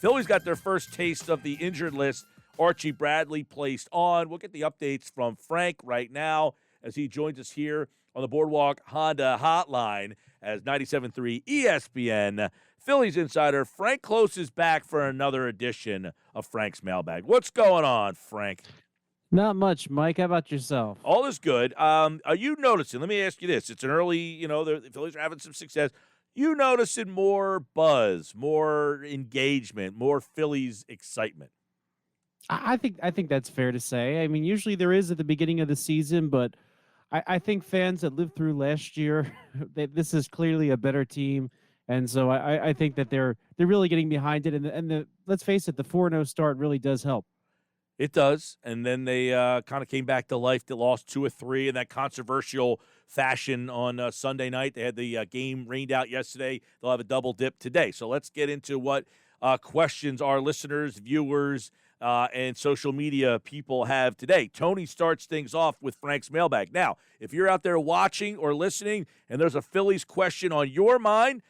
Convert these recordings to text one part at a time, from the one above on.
Phillies got their first taste of the injured list. Archie Bradley placed on. We'll get the updates from Frank right now as he joins us here on the Boardwalk Honda Hotline as 97.3 ESPN Phillies insider Frank Klose is back for another edition of Frank's Mailbag. What's going on, Frank? Not much, Mike. How about yourself? All is good. Are you noticing? Let me ask you this. It's an early, the Phillies are having some success. You noticing more buzz, more engagement, more Phillies excitement? I think that's fair to say. I mean, usually there is at the beginning of the season, but I think fans that lived through last year, this is clearly a better team, and so I think that they're really getting behind it. And the let's face it, the 4-0 start really does help. It does, and then they kind of came back to life. They lost 2 or 3 in that controversial fashion on Sunday night. They had the game rained out yesterday. They'll have a double dip today. So let's get into what questions our listeners, viewers, and social media people have today. Tony starts things off with Frank's Mailbag. Now, if you're out there watching or listening and there's a Phillies question on your mind,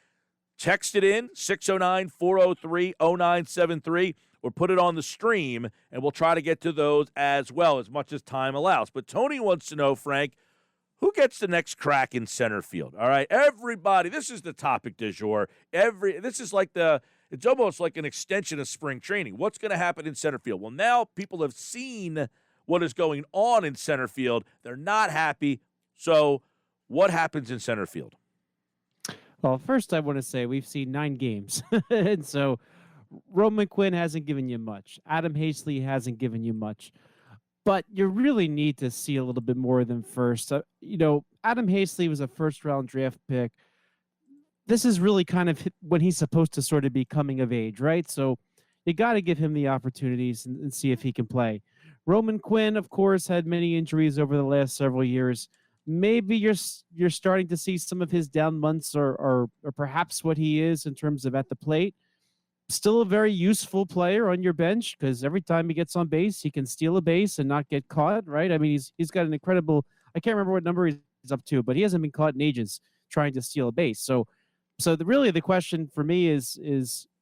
text it in, 609-403-0973, or put it on the stream, and we'll try to get to those as well as much as time allows. But Tony wants to know, Frank, who gets the next crack in center field? All right, everybody, this is the topic du jour. This is like it's almost like an extension of spring training. What's going to happen in center field? Well, now people have seen what is going on in center field. They're not happy. So what happens in center field? Well, first I want to say we've seen 9 games, and so Roman Quinn hasn't given you much. Adam Hazley hasn't given you much. But you really need to see a little bit more than first. Adam Hazley was a first-round draft pick. This is really kind of when he's supposed to sort of be coming of age, right? So you got to give him the opportunities and see if he can play. Roman Quinn, of course, had many injuries over the last several years. Maybe you're starting to see some of his down months or perhaps what he is in terms of at the plate. Still a very useful player on your bench because every time he gets on base, he can steal a base and not get caught, right? I mean, he's got an incredible – I can't remember what number he's up to, but he hasn't been caught in ages trying to steal a base. So really the question for me is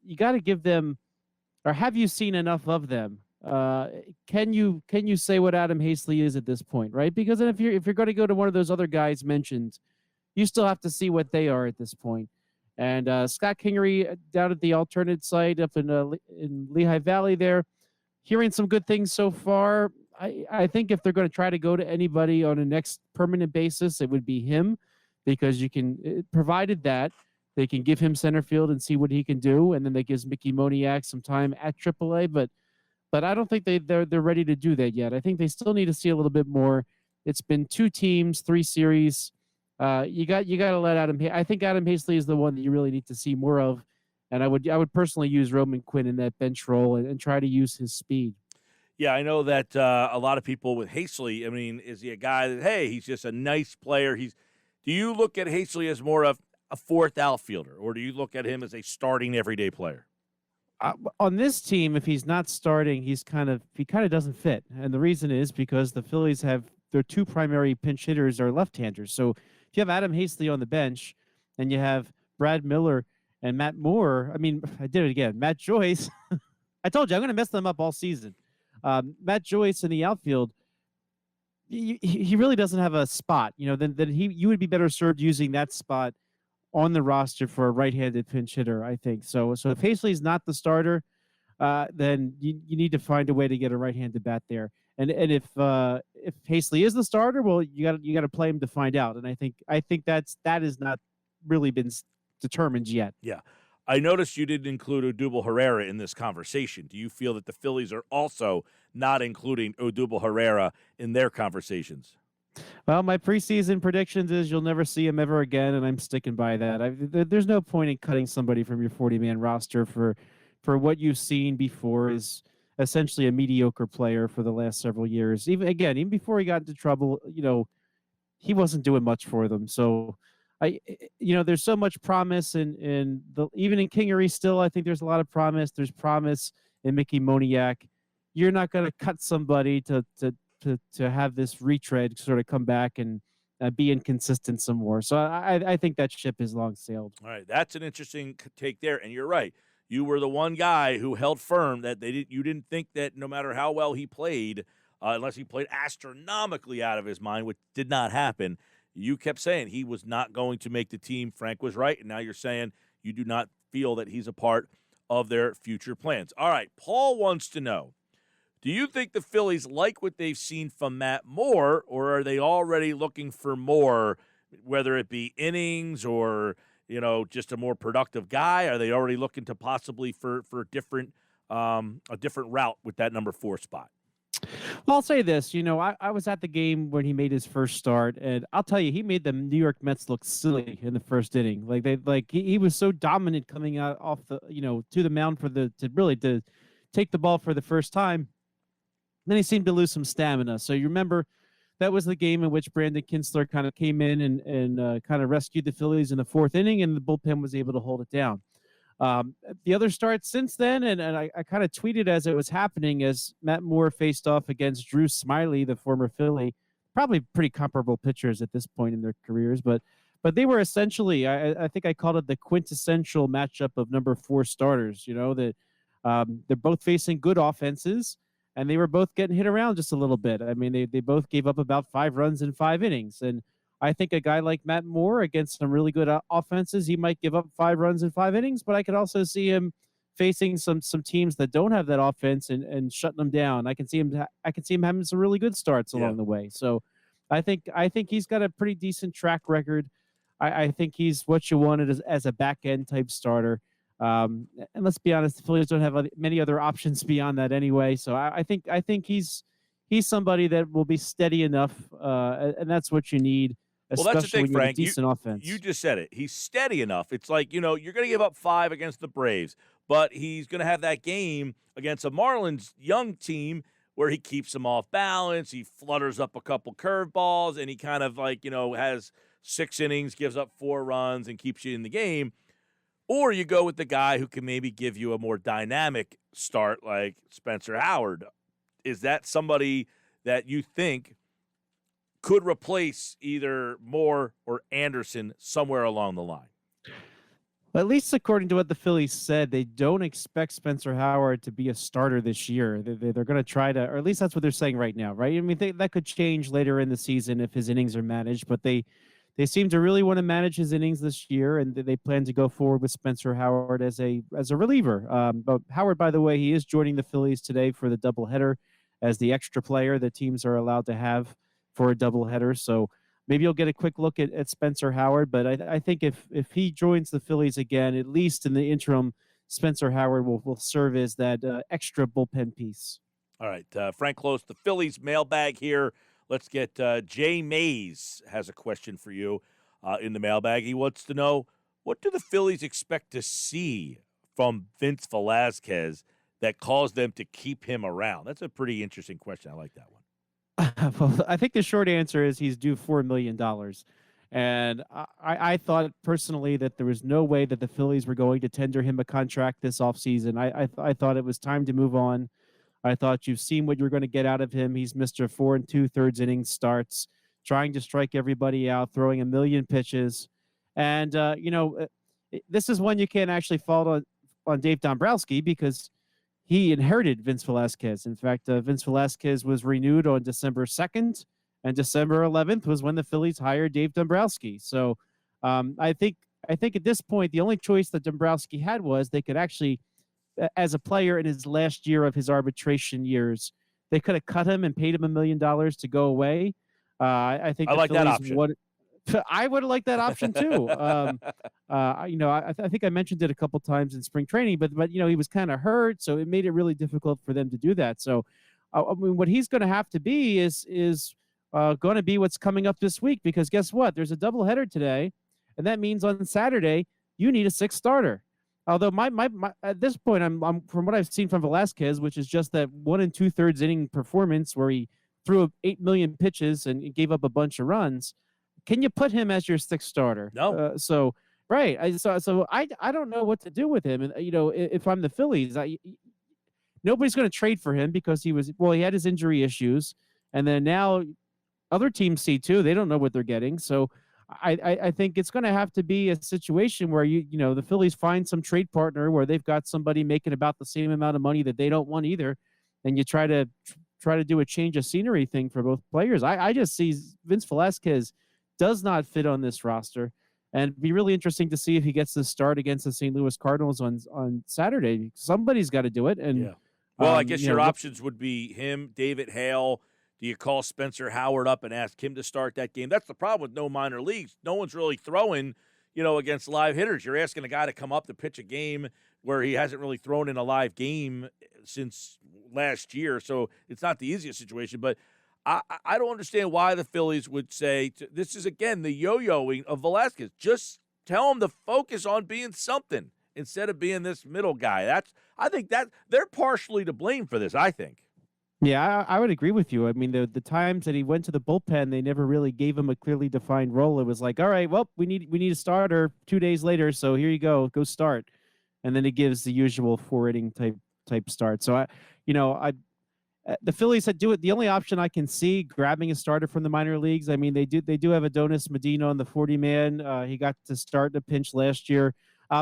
you got to give them – or have you seen enough of them? Can you say what Adam Hazley is at this point, right? Because then if you're going to go to one of those other guys mentioned, you still have to see what they are at this point. And Scott Kingery down at the alternate site up in Lehigh Valley there, hearing some good things so far. I think if they're going to try to go to anybody on a next permanent basis, it would be him because you can, provided that they can give him center field and see what he can do, and then that gives Mickey Moniak some time at AAA. But I don't think they're ready to do that yet. I think they still need to see a little bit more. It's been 2 teams, 3 series. You got to let Adam. I think Adam Hazley is the one that you really need to see more of, and I would personally use Roman Quinn in that bench role and try to use his speed. Yeah, I know that a lot of people with Hazley. I mean, is he a guy that he's just a nice player? Do you look at Hazley as more of a 4th outfielder, or do you look at him as a starting everyday player? On this team, if he's not starting, he kind of doesn't fit, and the reason is because the Phillies have their 2 primary pinch hitters are left-handers. So if you have Adam Hazley on the bench and you have Brad Miller and Matt Moore, I mean, I did it again. Matt Joyce, I told you I'm going to mess them up all season. Matt Joyce in the outfield, he really doesn't have a spot. You would be better served using that spot on the roster for a right-handed pinch hitter, I think. So if Hazley's not the starter, then you need to find a way to get a right-handed bat there. And if Hazley is the starter, well, you got to play him to find out. And I think that has not really been determined yet. Yeah, I noticed you didn't include Odubel Herrera in this conversation. Do you feel that the Phillies are also not including Odubel Herrera in their conversations? Well, my preseason predictions is you'll never see him ever again, and I'm sticking by that. There's no point in cutting somebody from your 40-man roster for what you've seen before is essentially a mediocre player for the last several years. Even before he got into trouble, he wasn't doing much for them. So there's so much promise even in Kingery still, I think there's a lot of promise. There's promise in Mickey Moniak. You're not going to cut somebody to have this retread sort of come back and be inconsistent some more. So I think that ship has long sailed. All right, that's an interesting take there, and you're right. you were the one guy who held firm that you didn't think that no matter how well he played, unless he played astronomically out of his mind, which did not happen, you kept saying he was not going to make the team. Frank was right, and now you're saying you do not feel that he's a part of their future plans. All right, Paul wants to know, do you think the Phillies like what they've seen from Matt Moore, or are they already looking for more, whether it be innings or, just a more productive guy? Are they already looking to possibly for different a different route with that number 4 spot? Well, I'll say this. I was at the game when he made his first start, and I'll tell you, he made the New York Mets look silly in the first inning. He was so dominant coming out off the to the mound to take the ball for the first time. Then he seemed to lose some stamina. So you remember that was the game in which Brandon Kinsler kind of came in and kind of rescued the Phillies in the 4th inning, and the bullpen was able to hold it down. The other starts since then, and I kind of tweeted as it was happening, as Matt Moore faced off against Drew Smyly, the former Philly, probably pretty comparable pitchers at this point in their careers, but they were essentially, I think I called it the quintessential matchup of number 4 starters. That they're both facing good offenses, and they were both getting hit around just a little bit. I mean, they both gave up about 5 runs in 5 innings, and I think a guy like Matt Moore against some really good offenses, he might give up 5 runs in 5 innings, but I could also see him facing some teams that don't have that offense and shutting them down. I can see him having some really good starts along the way. So I think he's got a pretty decent track record. I think he's what you wanted as a back end type starter. And let's be honest, the Phillies don't have many other options beyond that anyway. So I think he's somebody that will be steady enough, and that's what you need. Well, that's the thing, Frank. Decent offense. You just said it. He's steady enough. It's like, you're going to give up 5 against the Braves, but he's going to have that game against a Marlins young team where he keeps them off balance. He flutters up a couple curveballs, and he kind of has 6 innings, gives up 4 runs, and keeps you in the game. Or you go with the guy who can maybe give you a more dynamic start like Spencer Howard. Is that somebody that you think could replace either Moore or Anderson somewhere along the line? Well, at least according to what the Phillies said, they don't expect Spencer Howard to be a starter this year. They're going to try to, or at least that's what they're saying right now, right? I mean, that could change later in the season if his innings are managed, but they seem to really want to manage his innings this year, and they plan to go forward with Spencer Howard as a reliever. But Howard, by the way, he is joining the Phillies today for the doubleheader as the extra player that teams are allowed to have for a doubleheader. So maybe you'll get a quick look at Spencer Howard. But I think if he joins the Phillies again, at least in the interim, Spencer Howard will serve as that extra bullpen piece. All right, Frank Klose, the Phillies mailbag here. Let's get Jay Mays has a question for you in the mailbag. He wants to know, what do the Phillies expect to see from Vince Velasquez that caused them to keep him around? That's a pretty interesting question. I like that one. Well, I think the short answer is he's due $4 million. And I thought personally that there was no way that the Phillies were going to tender him a contract this offseason. I thought it was time to move on. I thought you've seen what you're going to get out of him. He's Mr. 4 2/3 innings starts, trying to strike everybody out, throwing a million pitches. And, this is one you can't actually fault on Dave Dombrowski, because he inherited Vince Velasquez. In fact, Vince Velasquez was renewed on December 2nd, and December 11th was when the Phillies hired Dave Dombrowski. So I think at this point, the only choice that Dombrowski had was they could actually, as a player in his last year of his arbitration years, they could have cut him and paid him $1 million to go away. I think I like that option. I would have liked that option too. I think I mentioned it a couple times in spring training, but he was kind of hurt, so it made it really difficult for them to do that. So, I mean, what he's going to have to be is going to be what's coming up this week, because guess what? There's a doubleheader today, and that means on Saturday you need a 6th starter. Although my at this point, I'm from what I've seen from Velasquez, which is just that 1 2/3 inning performance where he threw 8 million pitches and gave up a bunch of runs. Can you put him as your 6th starter? No. Right. I don't know what to do with him. And if I'm the Phillies, nobody's going to trade for him because he had his injury issues, and then now other teams see too. They don't know what they're getting. So I think it's going to have to be a situation where the Phillies find some trade partner where they've got somebody making about the same amount of money that they don't want either, and you try to do a change of scenery thing for both players. I just see Vince Velasquez does not fit on this roster, and it'd be really interesting to see if he gets the start against the St. Louis Cardinals on Saturday. Somebody's got to do it, and Yeah. Well, I guess your options would be him, David Hale. Do you call Spencer Howard up and ask him to start that game? That's the problem with no minor leagues. No one's really throwing, against live hitters. You're asking a guy to come up to pitch a game where he hasn't really thrown in a live game since last year. So it's not the easiest situation. But I don't understand why the Phillies would say this is, again, the yo-yoing of Velasquez. Just tell him to focus on being something instead of being this middle guy. I think that they're partially to blame for this, I think. Yeah, I would agree with you. I mean, the times that he went to the bullpen, they never really gave him a clearly defined role. It was like, all right, well, we need a starter 2 days later, so here you go start, and then he gives the usual 4 inning type start. So the Phillies do it. The only option I can see grabbing a starter from the minor leagues. I mean, they do have Adonis Medina on the 40-man. He got to start in a pinch last year.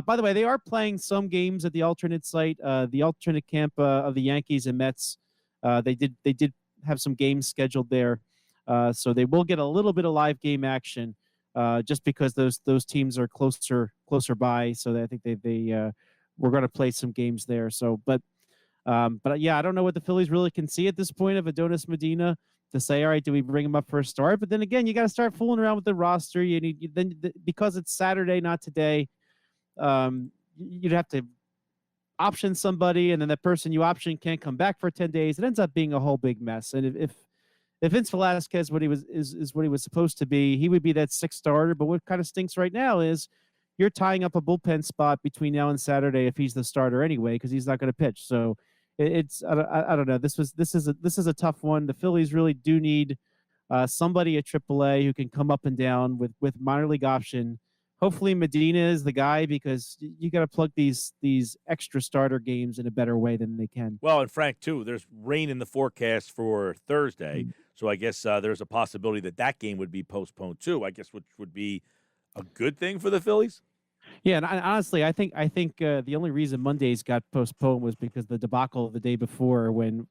By the way, they are playing some games at the alternate site, the alternate camp of the Yankees and Mets. They did have some games scheduled there, so they will get a little bit of live game action, just because those teams are closer by. So I think they we're going to play some games there. So, but yeah, I don't know what the Phillies really can see at this point of Adonis Medina to say, all right, do we bring him up for a start? But then again, you got to start fooling around with the roster. Because it's Saturday, not today. You'd have to option somebody, and then that person you option can't come back for 10 days. It ends up being a whole big mess. And if Vince Velasquez is what he was supposed to be, he would be that sixth starter. But what kind of stinks right now is you're tying up a bullpen spot between now and Saturday if he's the starter anyway, because he's not going to pitch. So it's I don't know. This is a tough one. The Phillies really do need somebody at AAA who can come up and down with minor league option. Hopefully Medina is the guy, because you got to plug these extra starter games in a better way than they can. Well, and Frank, too, there's rain in the forecast for Thursday, so I guess there's a possibility that game would be postponed too. I guess, which would be a good thing for the Phillies. Yeah, and honestly, I think the only reason Mondays got postponed was because the debacle of the day before, when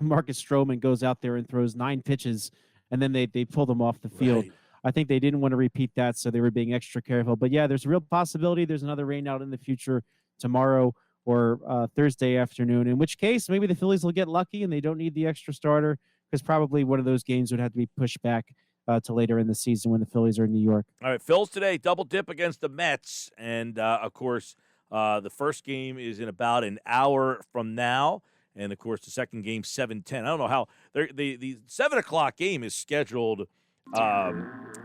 Marcus Stroman goes out there and throws 9 pitches, and then they pulled him off the field. Right. I think they didn't want to repeat that, so they were being extra careful. But yeah, there's a real possibility there's another rain out in the future tomorrow or Thursday afternoon, in which case maybe the Phillies will get lucky and they don't need the extra starter, because probably one of those games would have to be pushed back to later in the season when the Phillies are in New York. All right, Phil's today, double dip against the Mets. And, of course, the first game is in about an hour from now. And, of course, the second game, 7:10. I don't know how the 7 o'clock game is scheduled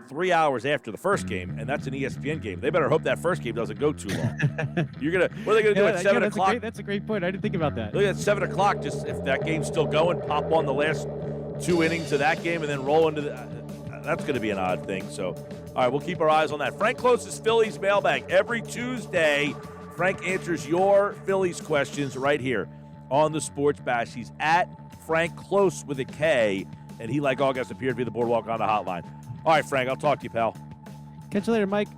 3 hours after the first game, and that's an ESPN game. They better hope that first game doesn't go too long. What are they gonna do at 7 o'clock? That's a great point. I didn't think about that. Look at 7 o'clock. Just if that game's still going, pop on the last 2 innings of that game, and then roll into that's going to be an odd thing. So, all right, we'll keep our eyes on that. Frank Klose's Phillies Mailbag every Tuesday. Frank answers your Phillies questions right here on the Sports Bash. He's at Frank Klose with a K. And he, like August, appeared to be the boardwalk on the hotline. All right, Frank, I'll talk to you, pal. Catch you later, Mike.